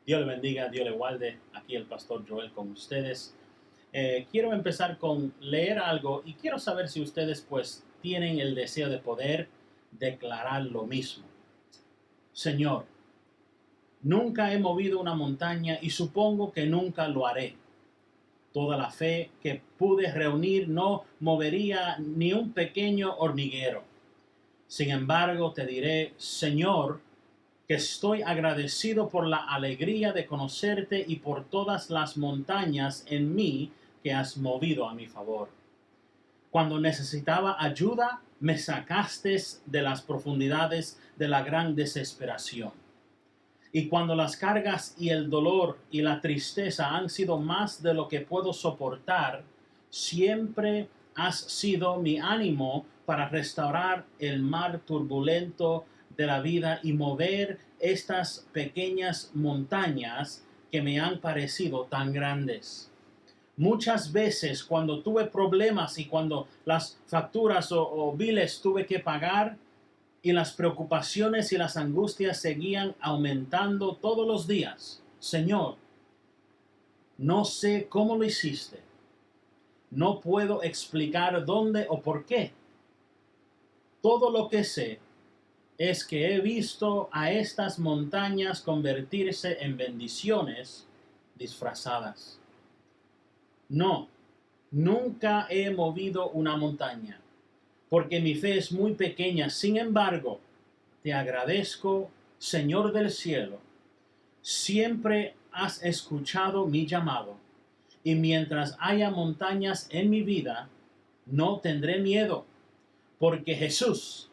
Dios le bendiga, Dios le guarde. Aquí el pastor Joel con ustedes. Quiero empezar con leer algo y quiero saber si ustedes pues tienen el deseo de poder declarar lo mismo. Señor, nunca he movido una montaña y supongo que nunca lo haré. Toda la fe que pude reunir no movería ni un pequeño hormiguero. Sin embargo, te diré, Señor, que estoy agradecido por la alegría de conocerte y por todas las montañas en mí que has movido a mi favor. Cuando necesitaba ayuda, me sacaste de las profundidades de la gran desesperación. Y cuando las cargas y el dolor y la tristeza han sido más de lo que puedo soportar, siempre has sido mi ánimo para restaurar el mar turbulento de la vida y mover estas pequeñas montañas que me han parecido tan grandes. Muchas veces cuando tuve problemas y cuando las facturas o biles tuve que pagar, y las preocupaciones y las angustias seguían aumentando todos los días. Señor, no sé cómo lo hiciste. No puedo explicar dónde o por qué. Todo lo que sé es que he visto a estas montañas convertirse en bendiciones disfrazadas. No, nunca he movido una montaña, porque mi fe es muy pequeña. Sin embargo, te agradezco, Señor del cielo. Siempre has escuchado mi llamado, y mientras haya montañas en mi vida, no tendré miedo, porque Jesús,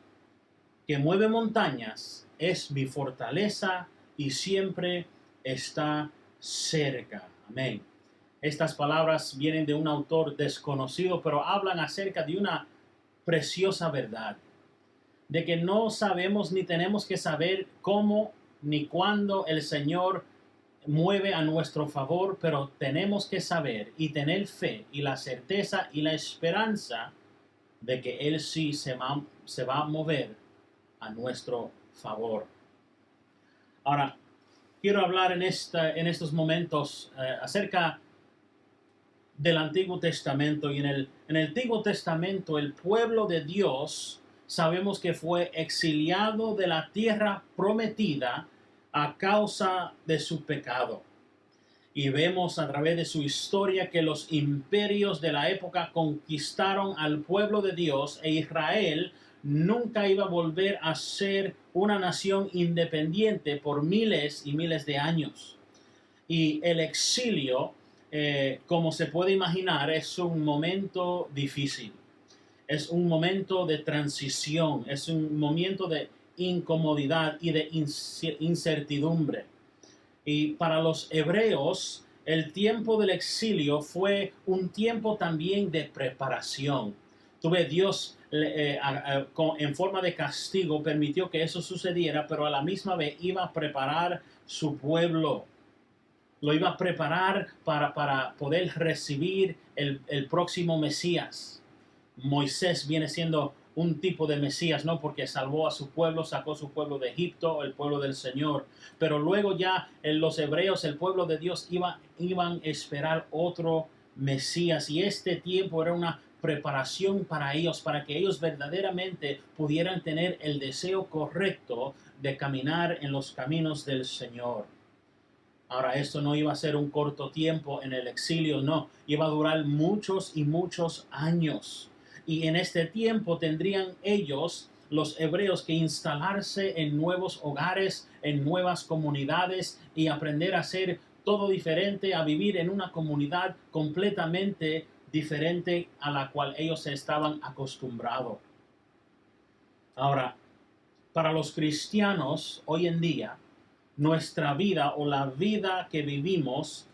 que mueve montañas, es mi fortaleza y siempre está cerca. Amén. Estas palabras vienen de un autor desconocido, pero hablan acerca de una preciosa verdad, de que no sabemos ni tenemos que saber cómo ni cuándo el Señor mueve a nuestro favor, pero tenemos que saber y tener fe y la certeza y la esperanza de que Él sí se va a mover a nuestro favor. Ahora, quiero hablar en estos momentos acerca del Antiguo Testamento. Y en el Antiguo Testamento el pueblo de Dios sabemos que fue exiliado de la tierra prometida a causa de su pecado. Y vemos a través de su historia que los imperios de la época conquistaron al pueblo de Dios, e Israel nunca iba a volver a ser una nación independiente por miles y miles de años. Y el exilio, como se puede imaginar, es un momento difícil. Es un momento de transición, es un momento de incomodidad y de incertidumbre. Y para los hebreos, el tiempo del exilio fue un tiempo también de preparación. Dios en forma de castigo permitió que eso sucediera, pero a la misma vez iba a preparar su pueblo. Lo iba a preparar para poder recibir el próximo Mesías. Moisés viene siendo un tipo de Mesías, ¿no? Porque salvó a su pueblo, sacó su pueblo de Egipto, el pueblo del Señor. Pero luego ya los hebreos, el pueblo de Dios, iban a esperar otro Mesías. Y este tiempo era una preparación para ellos, para que ellos verdaderamente pudieran tener el deseo correcto de caminar en los caminos del Señor. Ahora, esto no iba a ser un corto tiempo en el exilio, no. Iba a durar muchos y muchos años. Y en este tiempo tendrían ellos, los hebreos, que instalarse en nuevos hogares, en nuevas comunidades y aprender a hacer todo diferente, a vivir en una comunidad completamente diferente a la cual ellos estaban acostumbrados. Ahora, para los cristianos hoy en día, nuestra vida o la vida que vivimos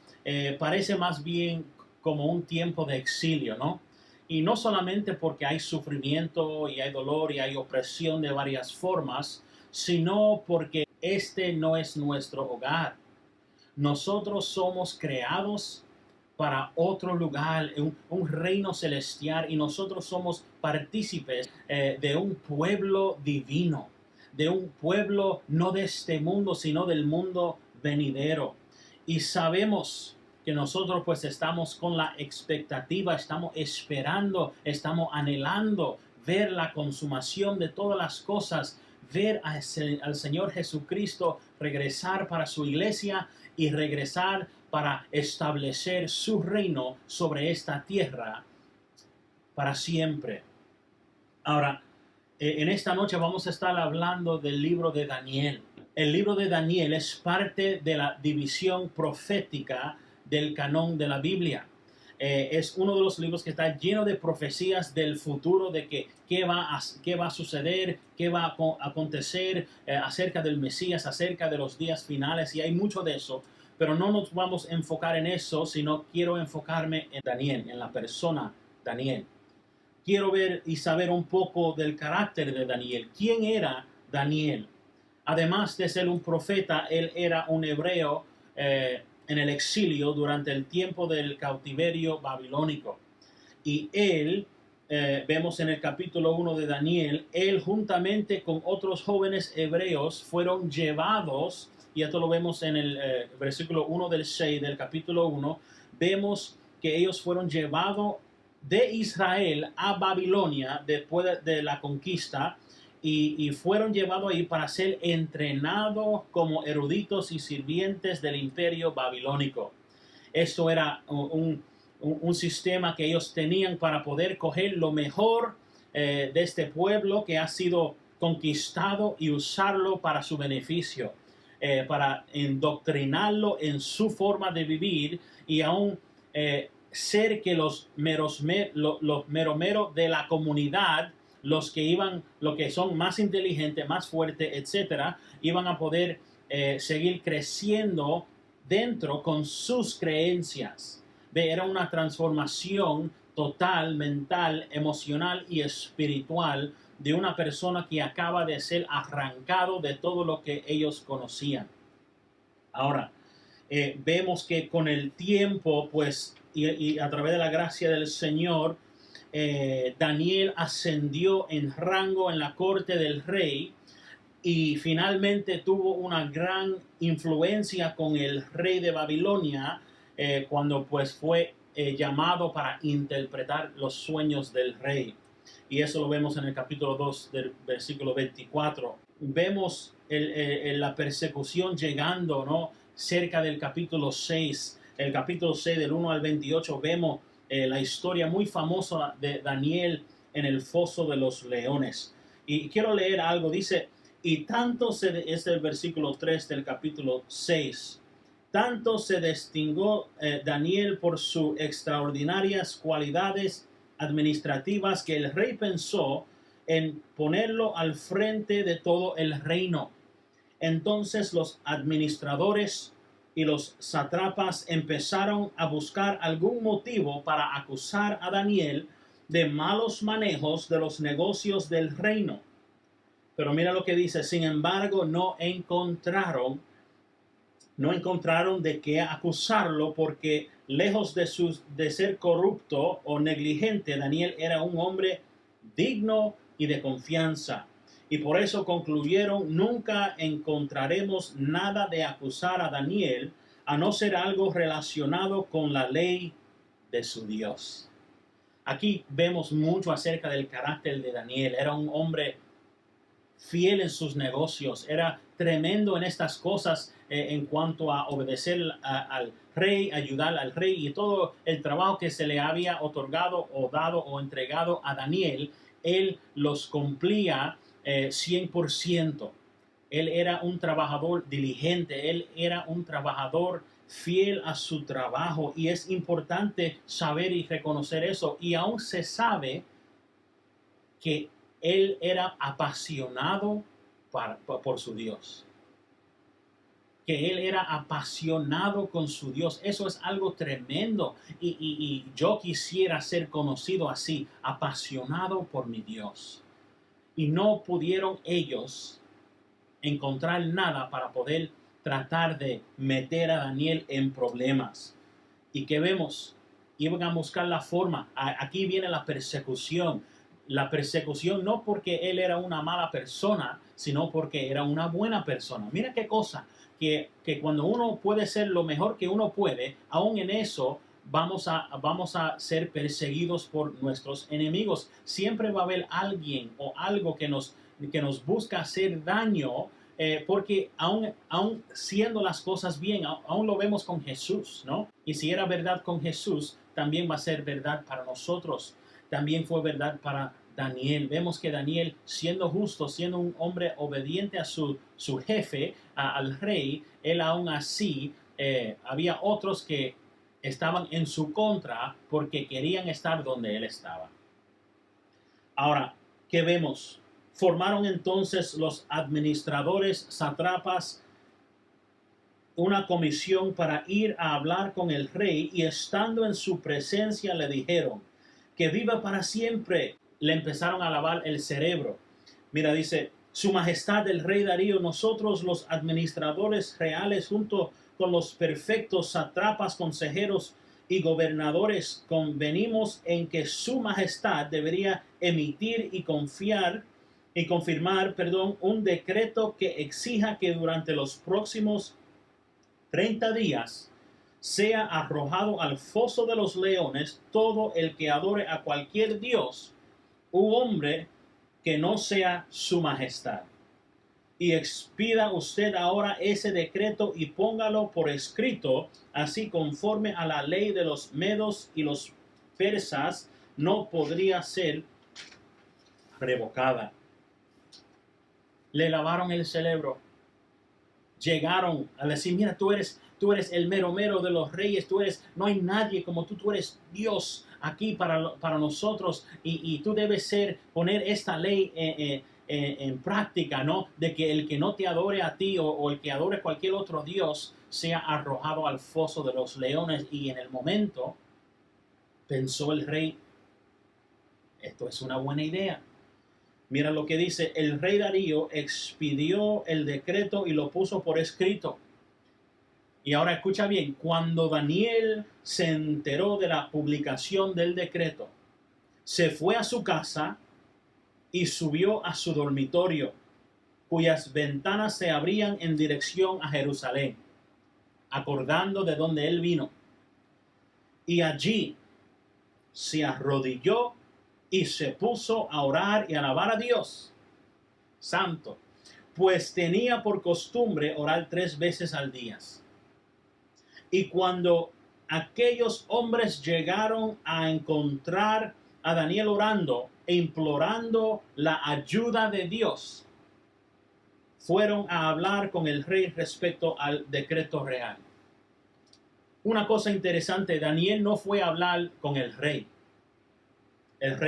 parece más bien como un tiempo de exilio, ¿no? Y no solamente porque hay sufrimiento y hay dolor y hay opresión de varias formas, sino porque este no es nuestro hogar. Nosotros somos creados para otro lugar, un reino celestial, y nosotros somos partícipes de un pueblo divino, de un pueblo no de este mundo, sino del mundo venidero. Y sabemos que nosotros pues estamos con la expectativa, estamos esperando, estamos anhelando ver la consumación de todas las cosas, ver al Señor Jesucristo regresar para su iglesia y regresar para establecer su reino sobre esta tierra para siempre. Ahora, en esta noche vamos a estar hablando del libro de Daniel. El libro de Daniel es parte de la división profética del canon de la Biblia. Es uno de los libros que está lleno de profecías del futuro, de qué va a suceder, qué va a acontecer acerca del Mesías, acerca de los días finales, y hay mucho de eso. Pero no nos vamos a enfocar en eso, sino quiero enfocarme en Daniel, en la persona Daniel. Quiero ver y saber un poco del carácter de Daniel. ¿Quién era Daniel? Además de ser un profeta, él era un hebreo en el exilio durante el tiempo del cautiverio babilónico. Y él, vemos en el capítulo 1 de Daniel, él juntamente con otros jóvenes hebreos fueron llevados, y esto lo vemos en el versículo 1 del 6 del capítulo 1, vemos que ellos fueron llevados de Israel a Babilonia después de la conquista, y fueron llevados ahí para ser entrenados como eruditos y sirvientes del imperio babilónico. Esto era un sistema que ellos tenían para poder coger lo mejor de este pueblo que ha sido conquistado y usarlo para su beneficio, para indoctrinarlo en su forma de vivir y aún ser que los meros de la comunidad, los que son más inteligentes, más fuertes, etcétera, iban a poder seguir creciendo dentro con sus creencias. Era una transformación total, mental, emocional y espiritual de una persona que acaba de ser arrancado de todo lo que ellos conocían. Ahora, vemos que con el tiempo, pues, y a través de la gracia del Señor, Daniel ascendió en rango en la corte del rey y finalmente tuvo una gran influencia con el rey de Babilonia cuando pues fue llamado para interpretar los sueños del rey. Y eso lo vemos en el capítulo 2 del versículo 24. Vemos la persecución llegando, ¿no? Cerca del capítulo 6, el capítulo 6 del 1 al 28, vemos la historia muy famosa de Daniel en el foso de los leones. Y quiero leer algo, dice, y tanto es el versículo 3 del capítulo 6, tanto se distinguió Daniel por sus extraordinarias cualidades administrativas que el rey pensó en ponerlo al frente de todo el reino. Entonces los administradores y los sátrapas empezaron a buscar algún motivo para acusar a Daniel de malos manejos de los negocios del reino. Pero mira lo que dice, sin embargo no encontraron de qué acusarlo, porque lejos de ser corrupto o negligente, Daniel era un hombre digno y de confianza. Y por eso concluyeron, nunca encontraremos nada de acusar a Daniel, a no ser algo relacionado con la ley de su Dios. Aquí vemos mucho acerca del carácter de Daniel. Era un hombre fiel en sus negocios, era tremendo en estas cosas en cuanto a obedecer al rey, ayudar al rey, y todo el trabajo que se le había otorgado o dado o entregado a Daniel, él los cumplía 100%. Él era un trabajador diligente, él era un trabajador fiel a su trabajo, y es importante saber y reconocer eso. Y aún se sabe que él era apasionado por su Dios. Que él era apasionado con su Dios. Eso es algo tremendo. Y yo quisiera ser conocido así, apasionado por mi Dios. Y no pudieron ellos encontrar nada para poder tratar de meter a Daniel en problemas. ¿Y qué vemos? Iban a buscar la forma. Aquí viene la persecución. La persecución no porque él era una mala persona, sino porque era una buena persona. Mira qué cosa, que cuando uno puede ser lo mejor que uno puede, aún en eso vamos a ser perseguidos por nuestros enemigos. Siempre va a haber alguien o algo que nos busca hacer daño, porque aún siendo las cosas bien, aún lo vemos con Jesús, ¿no? Y si era verdad con Jesús, también va a ser verdad para nosotros. También fue verdad para Daniel. Vemos que Daniel, siendo justo, siendo un hombre obediente a su jefe, al rey, él aún así, había otros que estaban en su contra porque querían estar donde él estaba. Ahora, ¿qué vemos? Formaron entonces los administradores, sátrapas, una comisión para ir a hablar con el rey, y estando en su presencia le dijeron: que viva para siempre. Le empezaron a lavar el cerebro. Mira, dice: Su Majestad el Rey Darío, nosotros los administradores reales, junto con los perfectos sátrapas, consejeros y gobernadores, convenimos en que Su Majestad debería emitir y confirmar, un decreto que exija que durante los próximos 30 días sea arrojado al foso de los leones todo el que adore a cualquier dios u hombre que no sea Su Majestad. Y expida usted ahora ese decreto y póngalo por escrito, así conforme a la ley de los medos y los persas no podría ser revocada. Le lavaron el cerebro. Llegaron a decir: mira, tú eres el mero mero de los reyes, no hay nadie como tú eres Dios aquí para nosotros, y tú debes poner esta ley en práctica, ¿no? De que el que no te adore a ti o el que adore cualquier otro Dios sea arrojado al foso de los leones. Y en el momento pensó el rey: esto es una buena idea. Mira lo que dice: el rey Darío expidió el decreto y lo puso por escrito. Y ahora escucha bien: cuando Daniel se enteró de la publicación del decreto, se fue a su casa y subió a su dormitorio, cuyas ventanas se abrían en dirección a Jerusalén, acordando de donde él vino. Y allí se arrodilló y se puso a orar y a alabar a Dios santo, pues tenía por costumbre orar 3 veces al día. Y cuando aquellos hombres llegaron a encontrar a Daniel orando e implorando la ayuda de Dios, fueron a hablar con el rey respecto al decreto real. Una cosa interesante: Daniel no fue a hablar con el rey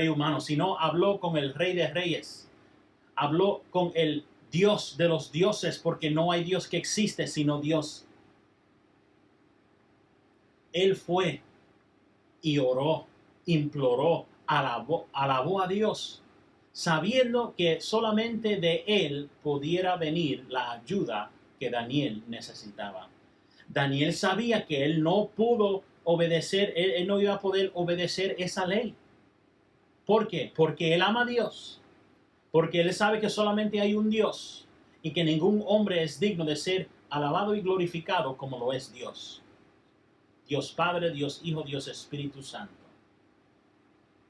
humano, sino habló con el Rey de Reyes. Habló con el Dios de los dioses, porque no hay Dios que existe sino Dios. Él fue y oró, imploró, alabó a Dios, sabiendo que solamente de él pudiera venir la ayuda que Daniel necesitaba. Daniel sabía que él no pudo obedecer, él no iba a poder obedecer esa ley. ¿Por qué? Porque él ama a Dios, porque él sabe que solamente hay un Dios y que ningún hombre es digno de ser alabado y glorificado como lo es Dios. Dios Padre, Dios Hijo, Dios Espíritu Santo.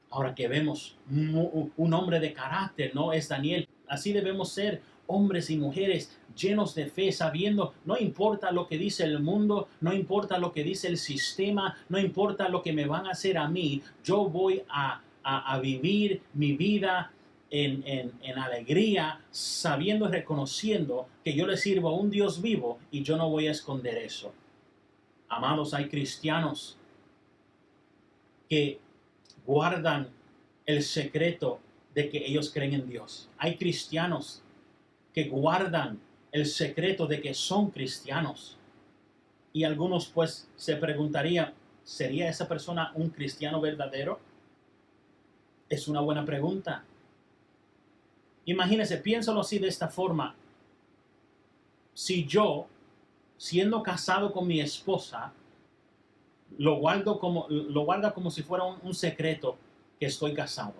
Ahora que vemos un hombre de carácter, ¿no? Es Daniel. Así debemos ser hombres y mujeres llenos de fe, sabiendo: no importa lo que dice el mundo, no importa lo que dice el sistema, no importa lo que me van a hacer a mí, yo voy a vivir mi vida en alegría, sabiendo y reconociendo que yo le sirvo a un Dios vivo, y yo no voy a esconder eso. Amados, hay cristianos que guardan el secreto de que ellos creen en Dios. Hay cristianos que guardan el secreto de que son cristianos. Y algunos pues se preguntarían: ¿sería esa persona un cristiano verdadero? Es una buena pregunta. Imagínense, piénsalo así, de esta forma: si yo, siendo casado con mi esposa, lo guarda como si fuera un secreto que estoy casado,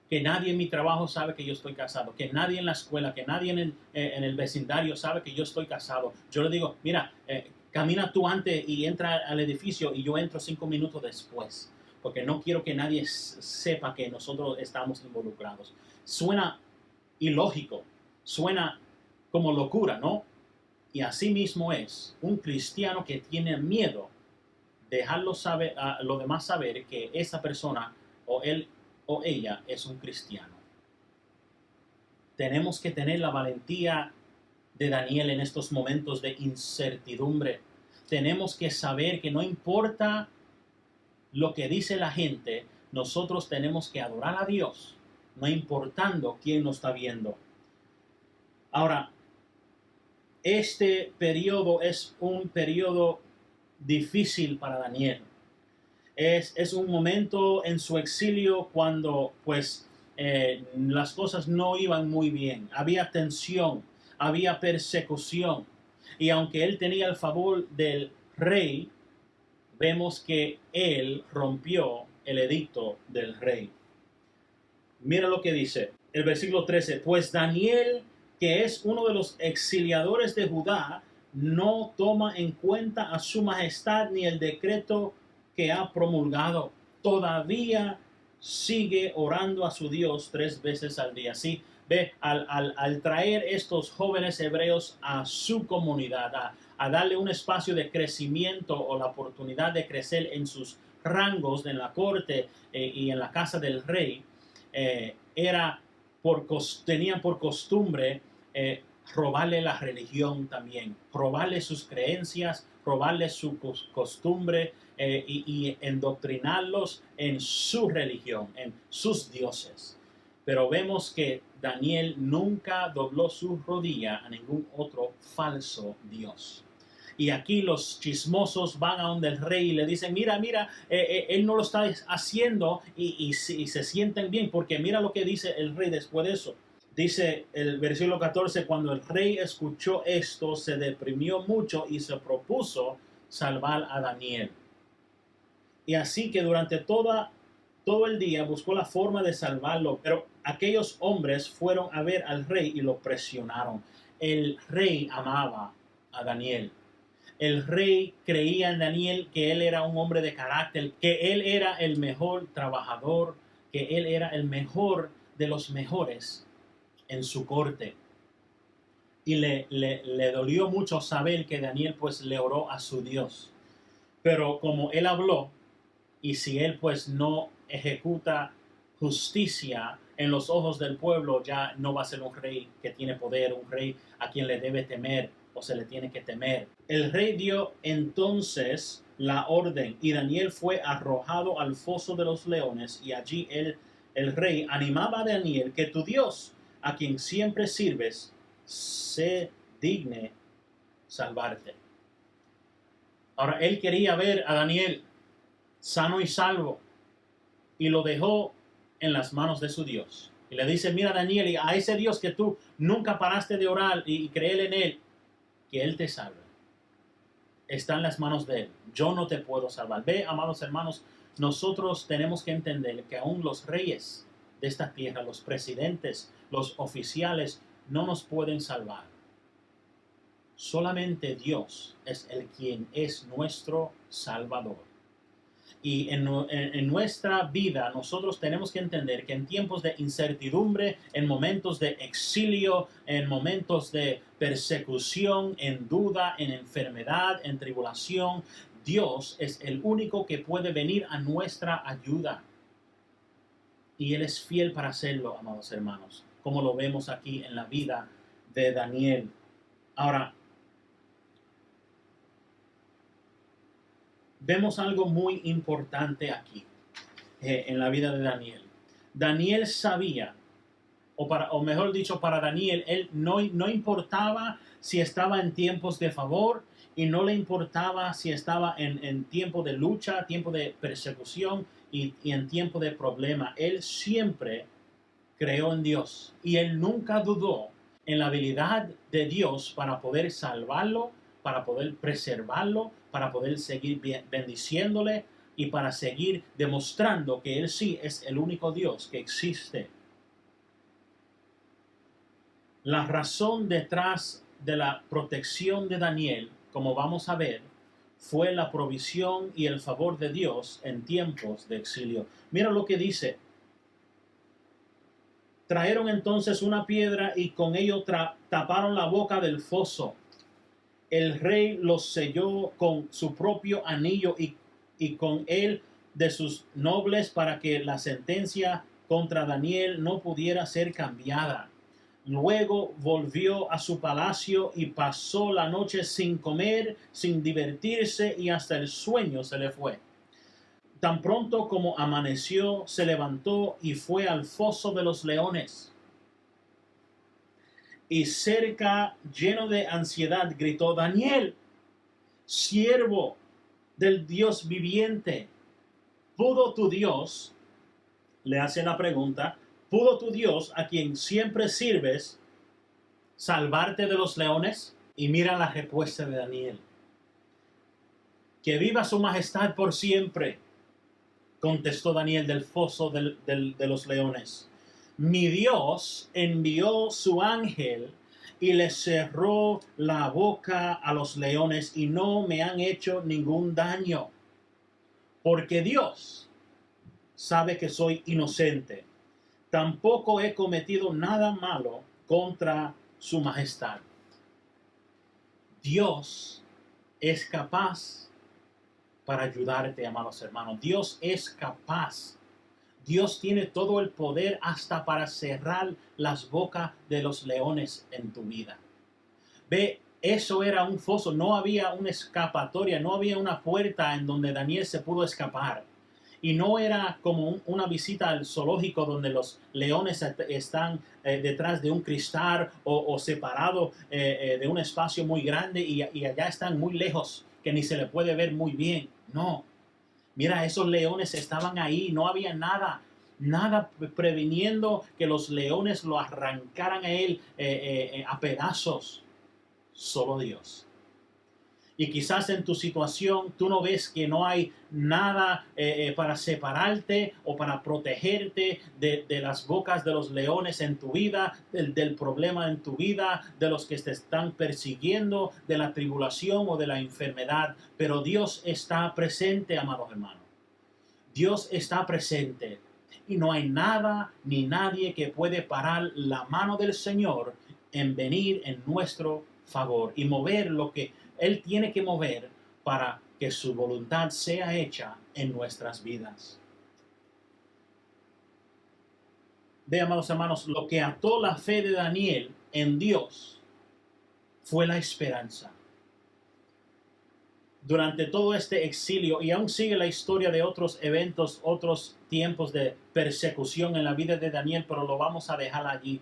que nadie en mi trabajo sabe que yo estoy casado, que nadie en la escuela, que nadie en el vecindario sabe que yo estoy casado. Yo le digo, mira, camina tú antes y entra al edificio y yo entro 5 minutos después, porque no quiero que nadie sepa que nosotros estamos involucrados. Suena ilógico, suena como locura, ¿no? Y así mismo es un cristiano que tiene miedo dejarlo saber, a los demás saber que esa persona o él o ella es un cristiano. Tenemos que tener la valentía de Daniel en estos momentos de incertidumbre. Tenemos que saber que no importa lo que dice la gente, nosotros tenemos que adorar a Dios, no importando quién nos está viendo. Ahora, este periodo es un periodo difícil para Daniel. Es un momento en su exilio cuando pues las cosas no iban muy bien. Había tensión, había persecución. Y aunque él tenía el favor del rey, vemos que él rompió el edicto del rey. Mira lo que dice el versículo 13. Pues Daniel, que es uno de los exiliadores de Judá, no toma en cuenta a su majestad ni el decreto que ha promulgado. Todavía sigue orando a su Dios 3 veces al día. Sí, ve, al traer estos jóvenes hebreos a su comunidad, a darle un espacio de crecimiento o la oportunidad de crecer en sus rangos en la corte y en la casa del rey, tenían por costumbre robarle la religión también, robarle sus creencias, robarle su costumbre y endoctrinarlos en su religión, en sus dioses. Pero vemos que Daniel nunca dobló su rodilla a ningún otro falso dios. Y aquí los chismosos van a donde el rey y le dicen, mira, él no lo está haciendo y se sienten bien, porque mira lo que dice el rey después de eso. Dice el versículo 14, cuando el rey escuchó esto, se deprimió mucho y se propuso salvar a Daniel. Y así que durante todo el día buscó la forma de salvarlo, pero aquellos hombres fueron a ver al rey y lo presionaron. El rey amaba a Daniel. El rey creía en Daniel que él era un hombre de carácter, que él era el mejor trabajador, que él era el mejor de los mejores en su corte. Y le dolió mucho saber que Daniel pues le oró a su Dios. Pero como él habló, y si él pues no ejecuta justicia en los ojos del pueblo, ya no va a ser un rey que tiene poder, un rey a quien le debe temer o se le tiene que temer. El rey dio entonces la orden y Daniel fue arrojado al foso de los leones y allí el rey animaba a Daniel que tu Dios, a quien siempre sirves, se digne salvarte. Ahora él quería ver a Daniel sano y salvo y lo dejó en las manos de su Dios. Y le dice, mira Daniel, y a ese Dios que tú nunca paraste de orar y creer en él, que él te salve. Está en las manos de él. Yo no te puedo salvar. Ve, amados hermanos, nosotros tenemos que entender que aún los reyes de esta tierra, los presidentes, los oficiales, no nos pueden salvar. Solamente Dios es el quien es nuestro Salvador. Y en nuestra vida nosotros tenemos que entender que en tiempos de incertidumbre, en momentos de exilio, en momentos de persecución, en duda, en enfermedad, en tribulación, Dios es el único que puede venir a nuestra ayuda. Y Él es fiel para hacerlo, amados hermanos, como lo vemos aquí en la vida de Daniel. Ahora, vemos algo muy importante aquí en la vida de Daniel. Daniel sabía, o mejor dicho, para Daniel, él no importaba si estaba en tiempos de favor y no le importaba si estaba en tiempo de lucha, tiempo de persecución y en tiempo de problema. Él siempre creó en Dios y él nunca dudó en la habilidad de Dios para poder salvarlo, para poder preservarlo, para poder seguir bendiciéndole y para seguir demostrando que Él sí es el único Dios que existe La razón detrás de la protección de Daniel, como vamos a ver, fue la provisión y el favor de Dios en tiempos de exilio. Mira lo que dice. Trajeron entonces una piedra y con ello taparon la boca del foso. El rey los selló con su propio anillo y con él de sus nobles para que la sentencia contra Daniel no pudiera ser cambiada. Luego volvió a su palacio y pasó la noche sin comer, sin divertirse, y hasta el sueño se le fue. Tan pronto como amaneció, se levantó y fue al foso de los leones. Y cerca, lleno de ansiedad, gritó: Daniel, siervo del Dios viviente, ¿pudo tu Dios? Le hace la pregunta: ¿pudo tu Dios, a quien siempre sirves, salvarte de los leones? Y mira la respuesta de Daniel: que viva su majestad por siempre, contestó Daniel del foso de los leones. Mi Dios envió su ángel y le cerró la boca a los leones y no me han hecho ningún daño, porque Dios sabe que soy inocente. Tampoco he cometido nada malo contra su majestad. Dios es capaz para ayudarte, amados hermanos. Dios es capaz. Dios tiene todo el poder hasta para cerrar las bocas de los leones en tu vida. Ve, eso era un foso, no había una escapatoria, no había una puerta en donde Daniel se pudo escapar. Y no era como una visita al zoológico donde los leones están detrás de un cristal o separado de un espacio muy grande y allá están muy lejos, que ni se le puede ver muy bien. No, mira, esos leones estaban ahí, no había nada previniendo que los leones lo arrancaran a él a pedazos. Solo Dios. Y quizás en tu situación tú no ves que no hay nada para separarte o para protegerte de las bocas de los leones en tu vida, del problema en tu vida, de los que te están persiguiendo, de la tribulación o de la enfermedad. Pero Dios está presente, amados hermanos. Dios está presente. Y no hay nada ni nadie que puede parar la mano del Señor en venir en nuestro favor y mover lo que Él tiene que mover para que su voluntad sea hecha en nuestras vidas. Ve, amados hermanos, lo que ató la fe de Daniel en Dios fue la esperanza. Durante todo este exilio, y aún sigue la historia de otros eventos, otros tiempos de persecución en la vida de Daniel, pero lo vamos a dejar allí.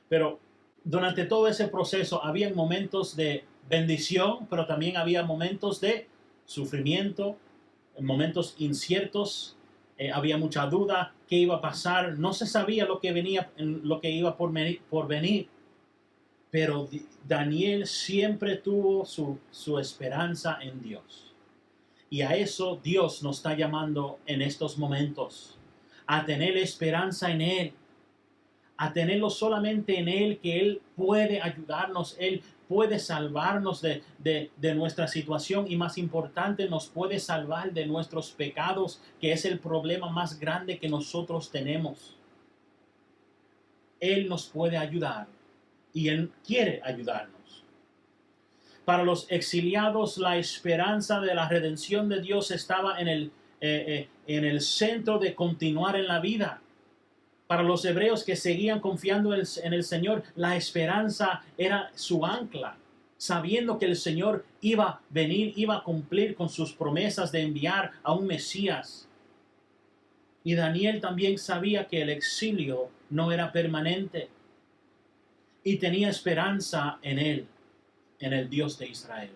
Pero durante todo ese proceso había momentos de bendición, pero también había momentos de sufrimiento, momentos inciertos, había mucha duda, qué iba a pasar, no se sabía lo que venía, lo que iba por venir. Pero Daniel siempre tuvo su esperanza en Dios. Y a eso Dios nos está llamando en estos momentos. A tener esperanza en Él. A tenerlo solamente en Él, que Él puede ayudarnos. Él puede salvarnos de nuestra situación. Y más importante, nos puede salvar de nuestros pecados, que es el problema más grande que nosotros tenemos. Él nos puede ayudar. Y Él quiere ayudarnos. Para los exiliados, la esperanza de la redención de Dios estaba en el centro de continuar en la vida. Para los hebreos que seguían confiando en el Señor, la esperanza era su ancla, sabiendo que el Señor iba a venir, iba a cumplir con sus promesas de enviar a un Mesías. Y Daniel también sabía que el exilio no era permanente. Y tenía esperanza en Él, en el Dios de Israel.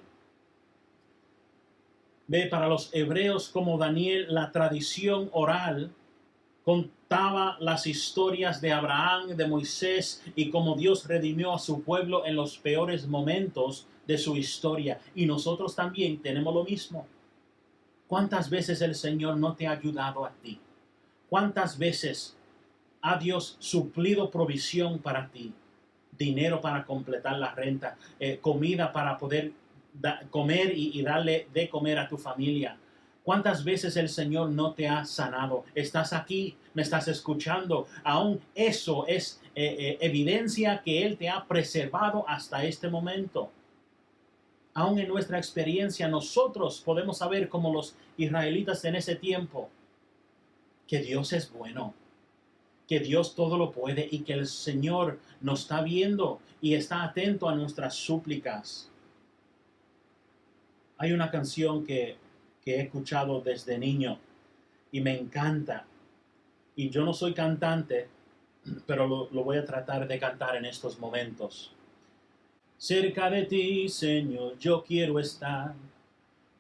Ve, para los hebreos como Daniel, la tradición oral contaba las historias de Abraham, de Moisés y cómo Dios redimió a su pueblo en los peores momentos de su historia. Y nosotros también tenemos lo mismo. ¿Cuántas veces el Señor no te ha ayudado a ti? ¿Cuántas veces ha Dios suplido provisión para ti? dinero para completar la renta, comida para poder comer y darle de comer a tu familia. ¿Cuántas veces el Señor no te ha sanado? Estás aquí, me estás escuchando. Aún eso es evidencia que Él te ha preservado hasta este momento. Aún en nuestra experiencia, nosotros podemos saber, como los israelitas en ese tiempo, que Dios es bueno, que Dios todo lo puede y que el Señor nos está viendo y está atento a nuestras súplicas. Hay una canción que he escuchado desde niño y me encanta. Y yo no soy cantante, pero lo voy a tratar de cantar en estos momentos. Cerca de ti, Señor, yo quiero estar.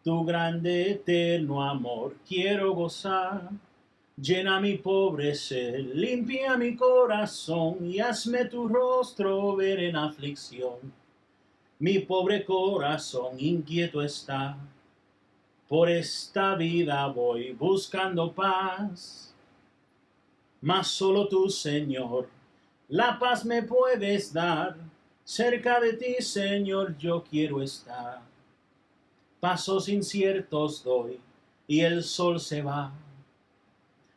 Tu grande, eterno amor quiero gozar. Llena mi pobre ser, limpia mi corazón y hazme tu rostro ver en aflicción. Mi pobre corazón inquieto está. Por esta vida voy buscando paz. Mas solo tú, Señor, la paz me puedes dar. Cerca de ti, Señor, yo quiero estar. Pasos inciertos doy y el sol se va.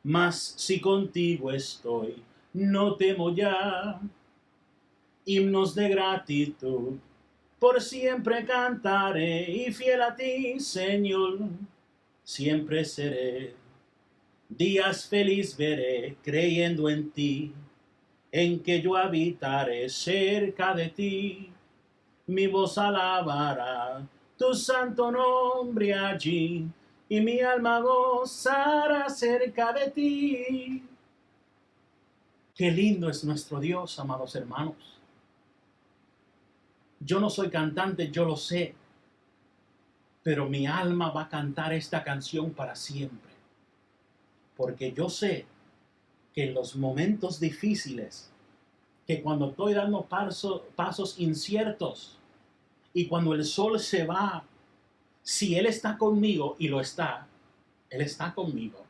Mas si contigo estoy, no temo ya. Himnos de gratitud por siempre cantaré y fiel a ti, Señor, siempre seré. Días feliz veré creyendo en ti, en que yo habitaré cerca de ti. Mi voz alabará tu santo nombre allí, y mi alma gozará cerca de ti. Qué lindo es nuestro Dios, amados hermanos. Yo no soy cantante, yo lo sé, pero mi alma va a cantar esta canción para siempre, porque yo sé que en los momentos difíciles, que cuando estoy dando pasos inciertos y cuando el sol se va, si Él está conmigo, y lo está, Él está conmigo,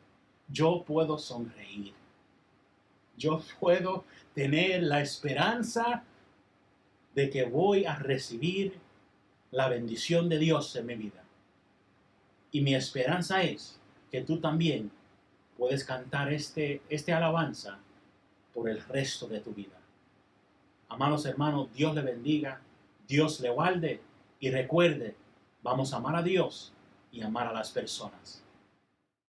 yo puedo sonreír. Yo puedo tener la esperanza de que voy a recibir la bendición de Dios en mi vida. Y mi esperanza es que tú también puedes cantar este alabanza por el resto de tu vida. Amados hermanos, Dios le bendiga, Dios le guarde y recuerde, vamos a amar a Dios y amar a las personas.